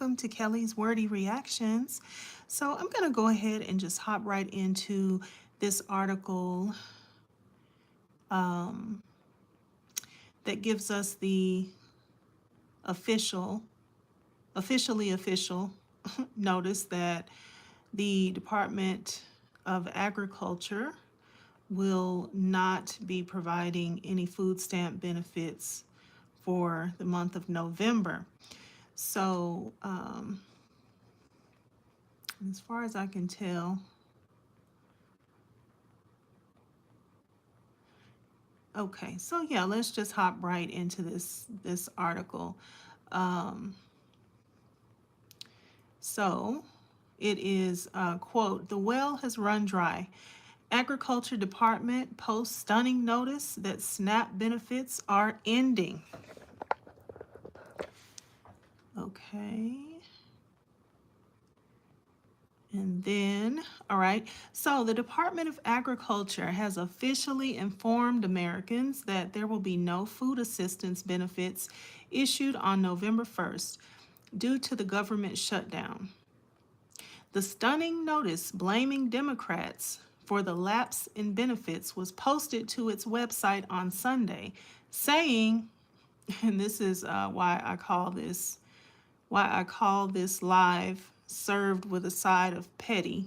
welcome to Kelly's Wordy Reactions. So I'm going to go ahead and just hop right into this article that gives us the officially official notice that the Department of Agriculture will not be providing any food stamp benefits for the month of November. So, as far as I can tell, okay, so yeah, let's just hop right into this article. Um, so it is, quote, "The well has run dry. Agriculture Department posts stunning notice that SNAP benefits are ending." Okay. And then, all right, so the Department of Agriculture has officially informed Americans that there will be no food assistance benefits issued on November 1st due to the government shutdown. The stunning notice blaming Democrats for the lapse in benefits was posted to its website on Sunday, saying, and this is why I call this live served with a side of petty.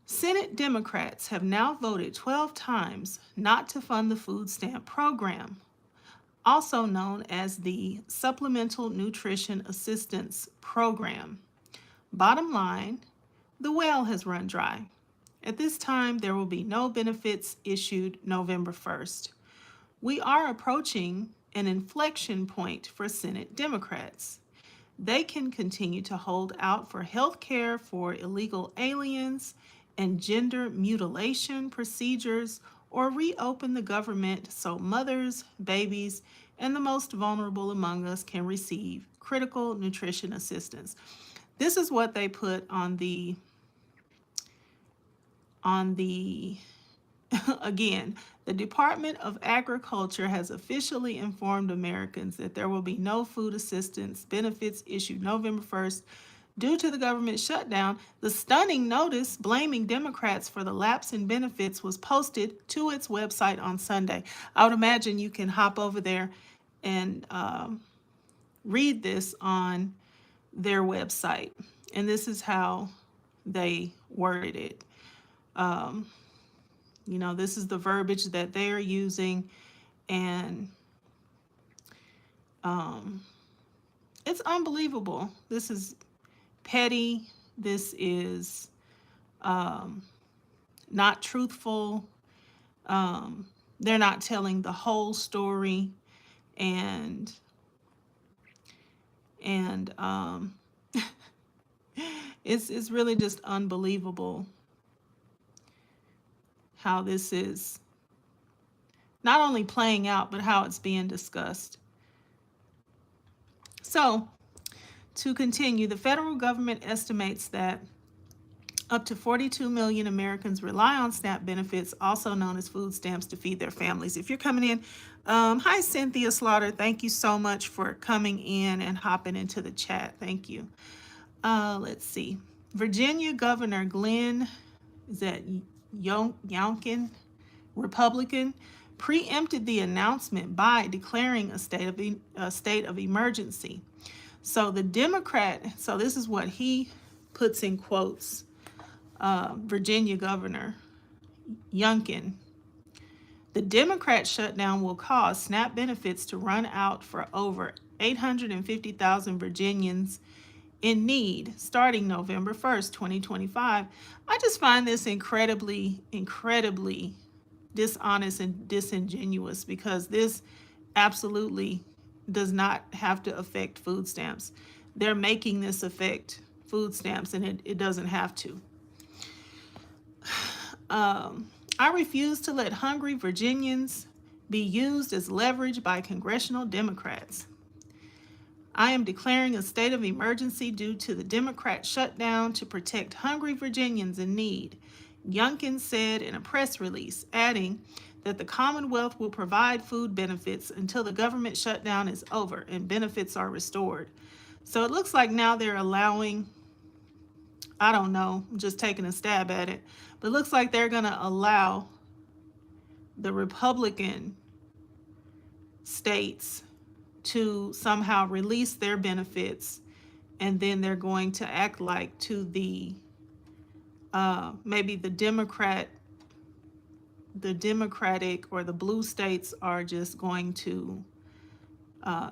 Senate Democrats have now voted 12 times not to fund the food stamp program, also known as the Supplemental Nutrition Assistance Program. Bottom line, the well has run dry. At this time, there will be no benefits issued November 1st. We are approaching an inflection point for Senate Democrats. They can continue to hold out for health care for illegal aliens and gender mutilation procedures, or reopen the government so mothers, babies, and the most vulnerable among us can receive critical nutrition assistance. This is what they put on the again, the Department of Agriculture has officially informed Americans that there will be no food assistance benefits issued November 1st due to the government shutdown. The stunning notice blaming Democrats for the lapse in benefits was posted to its website on Sunday. I would imagine you can hop over there and read this on their website. And this is how they worded it. This is the verbiage that they are using, and it's unbelievable. This is petty. This is not truthful. They're not telling the whole story, and it's really just unbelievable how this is not only playing out, but how it's being discussed. So, to continue, the federal government estimates that up to 42 million Americans rely on SNAP benefits, also known as food stamps, to feed their families. If you're coming in, hi, Cynthia Slaughter. Thank you so much for coming in and hopping into the chat. Thank you. Let's see. Virginia Governor Glenn, is that Youngkin, Republican, preempted the announcement by declaring a state of emergency. So the Democrat, so this is what he puts in quotes, Virginia Governor Youngkin. The Democrat shutdown will cause SNAP benefits to run out for over 850,000 Virginians in need starting November 1st, 2025. I just find this incredibly dishonest and disingenuous, because this absolutely does not have to affect food stamps. They're making this affect food stamps, and it doesn't have to. I refuse to let hungry Virginians be used as leverage by congressional Democrats. I am declaring a state of emergency due to the Democrat shutdown to protect hungry Virginians in need, Youngkin said in a press release, adding that the Commonwealth will provide food benefits until the government shutdown is over and benefits are restored. So it looks like now they're allowing, I don't know, I'm just taking a stab at it, but it looks like they're going to allow the Republican states to somehow release their benefits, and then they're going to act like to the maybe the Democratic or the blue states are just going to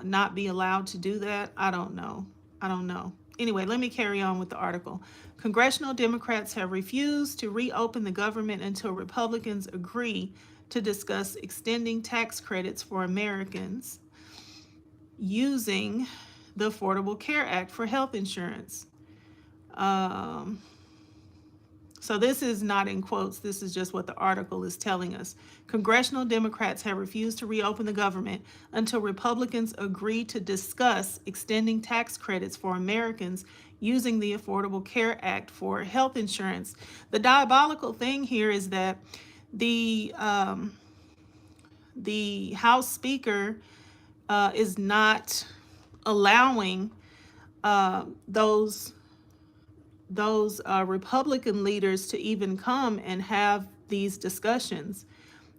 not be allowed to do that. I don't know. I don't know. Anyway, let me carry on with the article. Congressional Democrats have refused to reopen the government until Republicans agree to discuss extending tax credits for Americans using the Affordable Care Act for health insurance. So this is not in quotes, this is just what the article is telling us. Congressional Democrats have refused to reopen the government until Republicans agree to discuss extending tax credits for Americans using the Affordable Care Act for health insurance. The diabolical thing here is that the House Speaker is not allowing those Republican leaders to even come and have these discussions.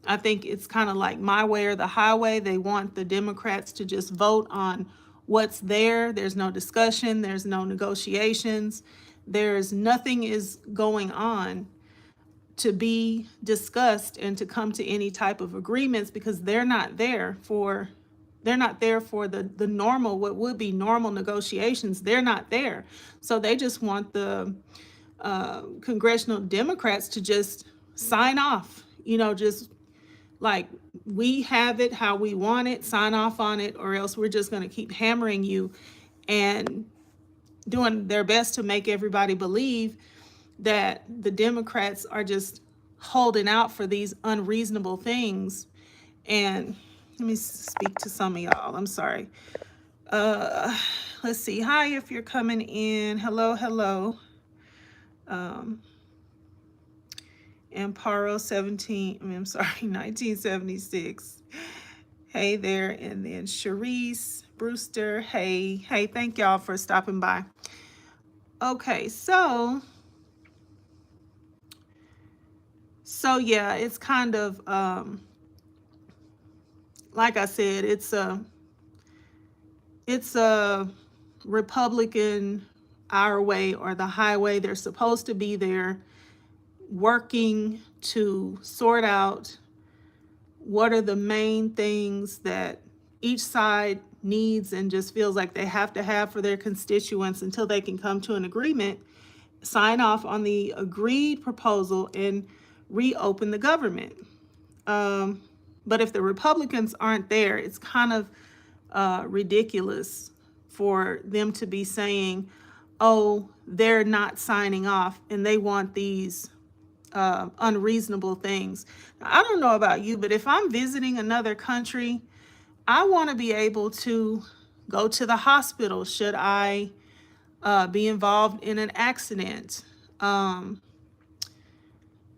I think it's kind of like my way or the highway. They want the Democrats to just vote on what's there. There's no discussion, there's no negotiations, there's nothing is going on to be discussed and to come to any type of agreements, because they're not there for the normal, what would be normal negotiations. They're not there. So they just want the congressional Democrats to just sign off, just like, we have it how we want it, sign off on it, or else we're just going to keep hammering you and doing their best to make everybody believe that the Democrats are just holding out for these unreasonable things. And let me speak to some of y'all. I'm sorry. Let's see. Hi, if you're coming in. Hello, hello. Amparo 1976. Hey there. And then Sharice Brewster. Hey, thank y'all for stopping by. Okay, so yeah, it's kind of like I said, it's a Republican our way or the highway. They're supposed to be there working to sort out what are the main things that each side needs and just feels like they have to have for their constituents until they can come to an agreement, sign off on the agreed proposal, and reopen the government. But if the Republicans aren't there, it's kind of ridiculous for them to be saying, oh, they're not signing off and they want these unreasonable things. Now, I don't know about you, but if I'm visiting another country, I want to be able to go to the hospital should I be involved in an accident.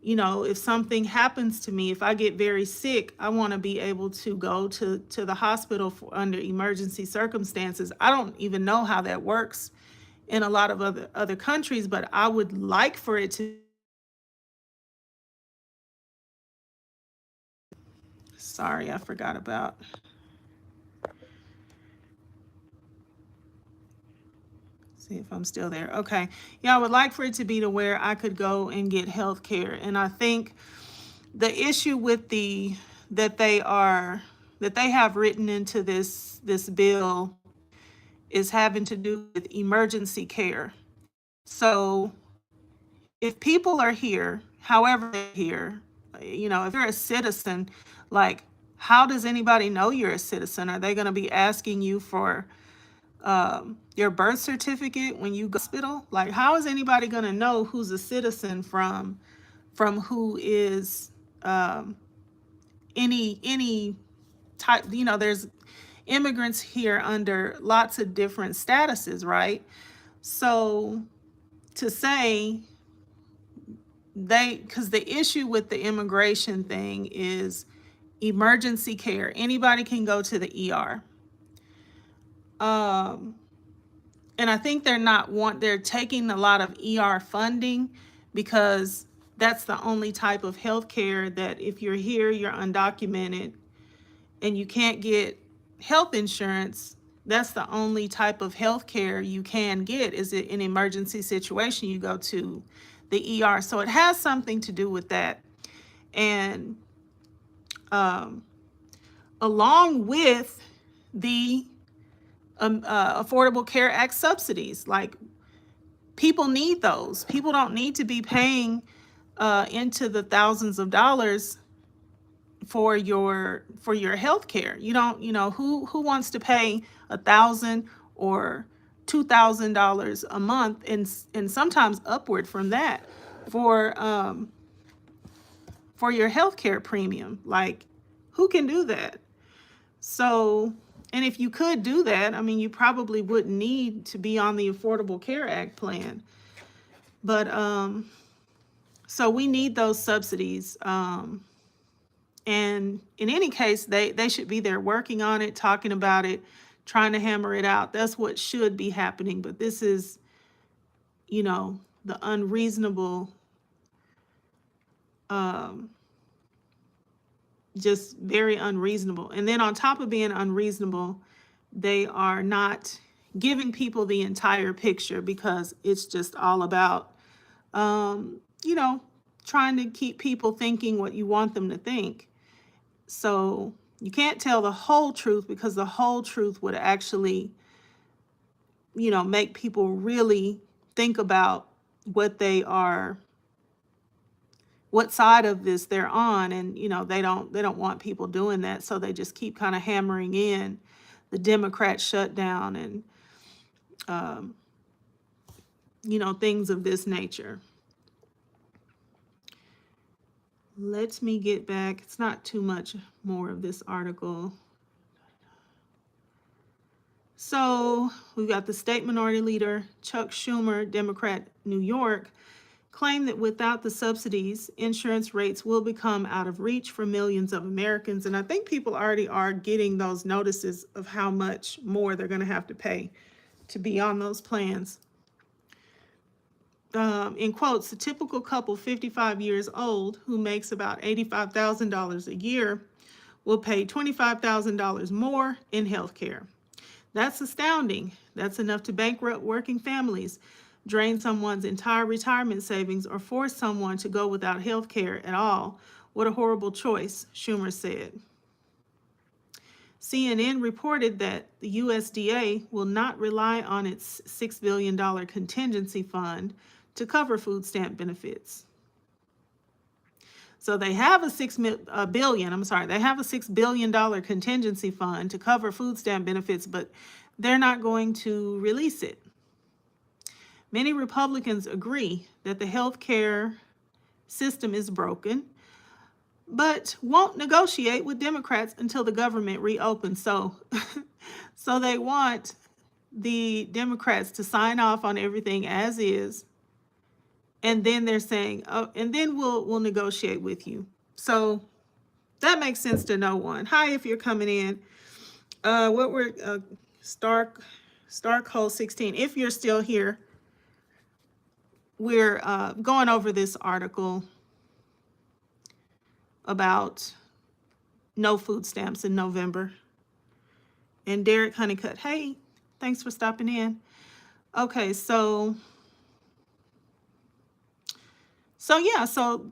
If something happens to me, if I get very sick, I want to be able to go to the hospital under emergency circumstances. I don't even know how that works in a lot of other countries, but I would like for it to. Sorry, I forgot about. See if I'm still there. Okay. Yeah, I would like for it to be to where I could go and get health care. And I think the issue with that they have written into this bill is having to do with emergency care. So if people are here, however they're here, if you're a citizen, like, how does anybody know you're a citizen? Are they going to be asking you for your birth certificate when you go to the hospital? Like, how is anybody going to know who's a citizen from who is any type? There's immigrants here under lots of different statuses, right? So to say because the issue with the immigration thing is emergency care. Anybody can go to the ER. And I think they're taking a lot of ER funding because that's the only type of health care that if you're here, you're undocumented, and you can't get health insurance, that's the only type of health care you can get. Is it an emergency situation, you go to the ER. So it has something to do with that. And um, along with the Affordable Care Act subsidies, like people need those. People don't need to be paying into the thousands of dollars for your health care. You don't, who wants to pay $1,000 or $2,000 a month, and sometimes upward from that for your health care premium? Like, who can do that? So, and if you could do that, I mean, you probably wouldn't need to be on the Affordable Care Act plan. But so we need those subsidies. And in any case, they should be there working on it, talking about it, trying to hammer it out. That's what should be happening. But this is, the unreasonable, just very unreasonable. And then on top of being unreasonable, they are not giving people the entire picture, because it's just all about, trying to keep people thinking what you want them to think. So you can't tell the whole truth, because the whole truth would actually, make people really think about what side of this they're on. And, they don't want people doing that. So they just keep kind of hammering in the Democrat shutdown and, things of this nature. Let me get back. It's not too much more of this article. So we've got the state minority leader, Chuck Schumer, Democrat, New York, claimed that without the subsidies, insurance rates will become out of reach for millions of Americans. And I think people already are getting those notices of how much more they're going to have to pay to be on those plans. In quotes, the typical couple 55 years old who makes about $85,000 a year will pay $25,000 more in health care. That's astounding. That's enough to bankrupt working families, drain someone's entire retirement savings, or force someone to go without health care at all. What a horrible choice, Schumer said. CNN reported that the USDA will not rely on its $6 billion contingency fund to cover food stamp benefits. So they have a $6 billion contingency fund to cover food stamp benefits, but they're not going to release it. Many Republicans agree that the health care system is broken, but won't negotiate with Democrats until the government reopens. So they want the Democrats to sign off on everything as is, and then they're saying, oh, and then we'll negotiate with you. So that makes sense to no one. Hi, if you're coming in. What we're Stark Hole 16. If you're still here, we're going over this article about no food stamps in November. And Derek Honeycutt, hey, thanks for stopping in. Okay, so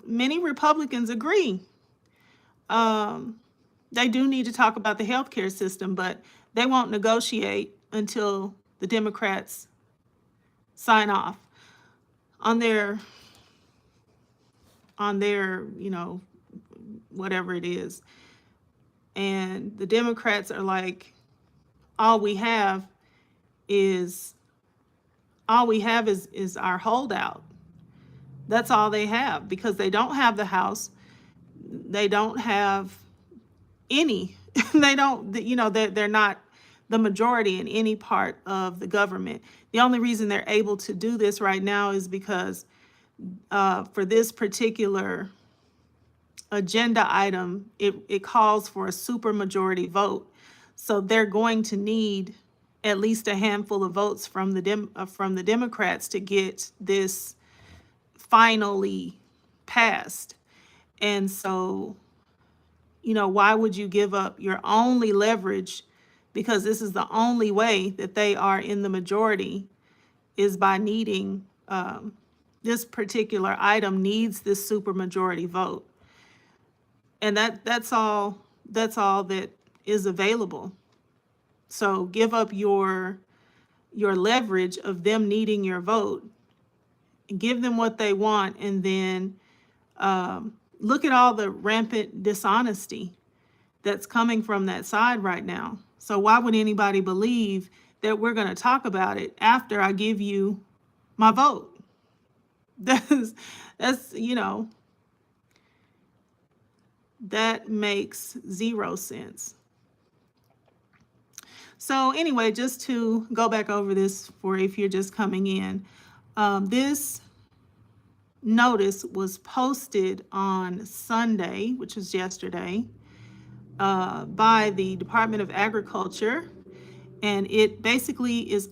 many Republicans agree. They do need to talk about the healthcare system, but they won't negotiate until the Democrats sign off on their, whatever it is. And the Democrats are like, all we have is our holdout. That's all they have, because they don't have the House. They don't have any. They're not the majority in any part of the government. The only reason they're able to do this right now is because for this particular agenda item, it calls for a supermajority vote. So they're going to need at least a handful of votes from from the Democrats to get this finally passed. And so, why would you give up your only leverage? Because this is the only way that they are in the majority, is by needing this particular item needs this supermajority vote. And that's all that is available. So give up your leverage of them needing your vote, give them what they want, and then look at all the rampant dishonesty that's coming from that side right now. So why would anybody believe that we're going to talk about it after I give you my vote? That's that makes zero sense. So anyway, just to go back over this for if you're just coming in, this notice was posted on Sunday, which was yesterday, by the Department of Agriculture, and it basically is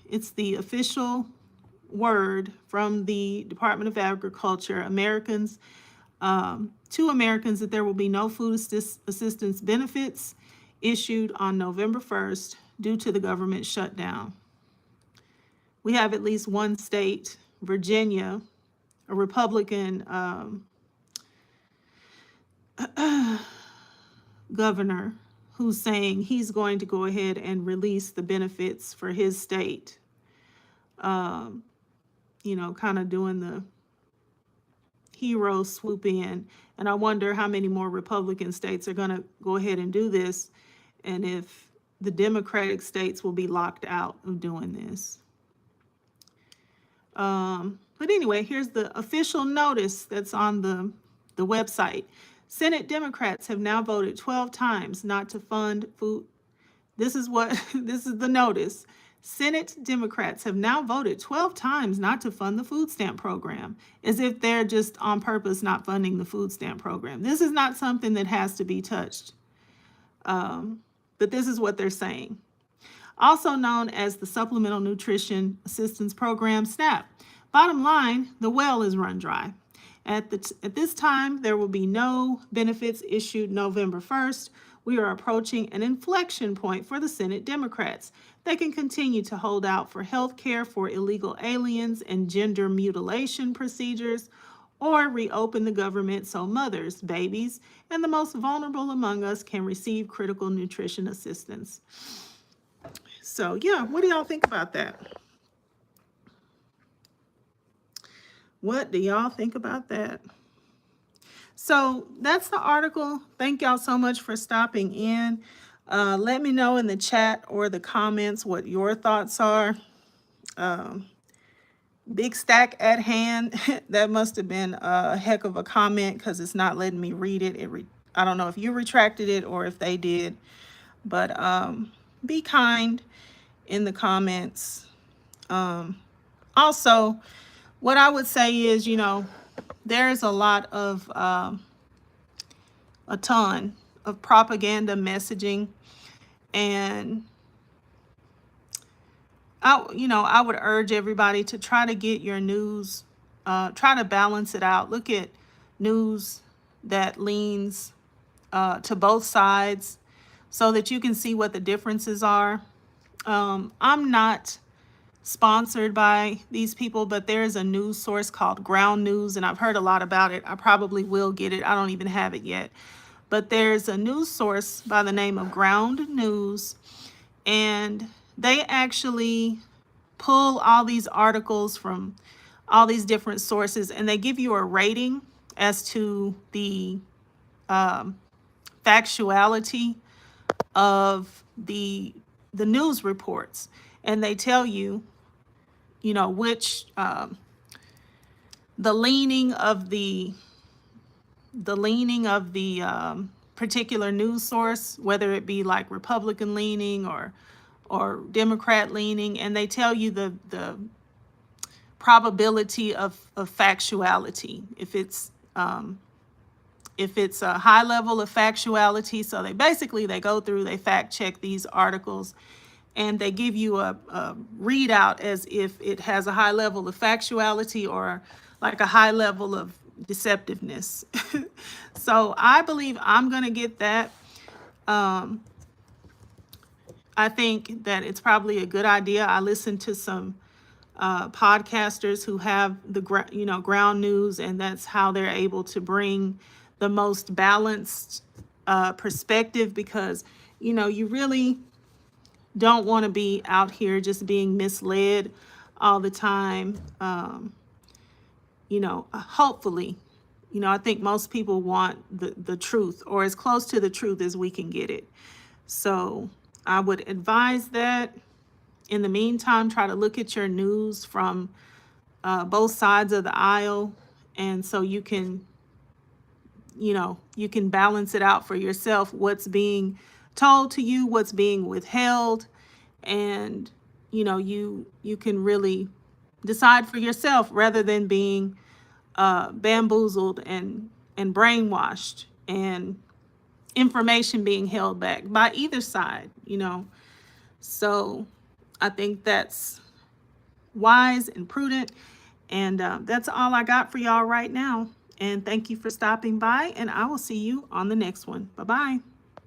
it's the official word from the Department of Agriculture, to Americans, that there will be no food assistance benefits issued on November 1st due to the government shutdown. We have at least one state, Virginia, a Republican governor, who's saying he's going to go ahead and release the benefits for his state. Kind of doing the hero swoop in. And I wonder how many more Republican states are going to go ahead and do this, and if the Democratic states will be locked out of doing this. But anyway, here's the official notice that's on the website. Senate Democrats have now voted 12 times not to fund food. This is the notice. Senate Democrats have now voted 12 times not to fund the food stamp program, as if they're just on purpose not funding the food stamp program. This is not something that has to be touched. But this is what they're saying. Also known as the Supplemental Nutrition Assistance Program, SNAP. Bottom line, the well is run dry. At this time, there will be no benefits issued November 1st. We are approaching an inflection point for the Senate Democrats. They can continue to hold out for health care for illegal aliens and gender mutilation procedures, or reopen the government so mothers, babies, and the most vulnerable among us can receive critical nutrition assistance. So yeah, what do y'all think about that? What do y'all think about that? So that's the article. Thank y'all so much for stopping in. Let me know in the chat or the comments what your thoughts are. Big stack at hand. That must have been a heck of a comment, because it's not letting me read it. I don't know if you retracted it or if they did, but be kind in the comments. Also, what I would say is, there's a lot of a ton of propaganda messaging, and I would urge everybody to try to get your news, try to balance it out. Look at news that leans to both sides, so that you can see what the differences are. I'm not sponsored by these people, but there's a news source called Ground News, and I've heard a lot about it. I probably will get it. I don't even have it yet. But there's a news source by the name of Ground News, and they actually pull all these articles from all these different sources, and they give you a rating as to the factuality of the news reports. And they tell you, which the leaning of the particular news source, whether it be like Republican leaning or Democrat leaning, and they tell you the probability of factuality. If it's a high level of factuality, so they go through, they fact check these articles, and they give you a readout as if it has a high level of factuality or like a high level of deceptiveness. So I believe I'm going to get that. I think that it's probably a good idea. I listened to some podcasters who have the ground news, and that's how they're able to bring the most balanced perspective, because you really don't want to be out here just being misled all the time. Hopefully, I think most people want the truth, or as close to the truth as we can get it. So I would advise that. In the meantime, try to look at your news from both sides of the aisle, and so you can balance it out for yourself, what's being told to you, what's being withheld, and you can really decide for yourself rather than being bamboozled and brainwashed, and information being held back by either side. So I think that's wise and prudent. And that's all I got for y'all right now. And thank you for stopping by, and I will see you on the next one. Bye-bye.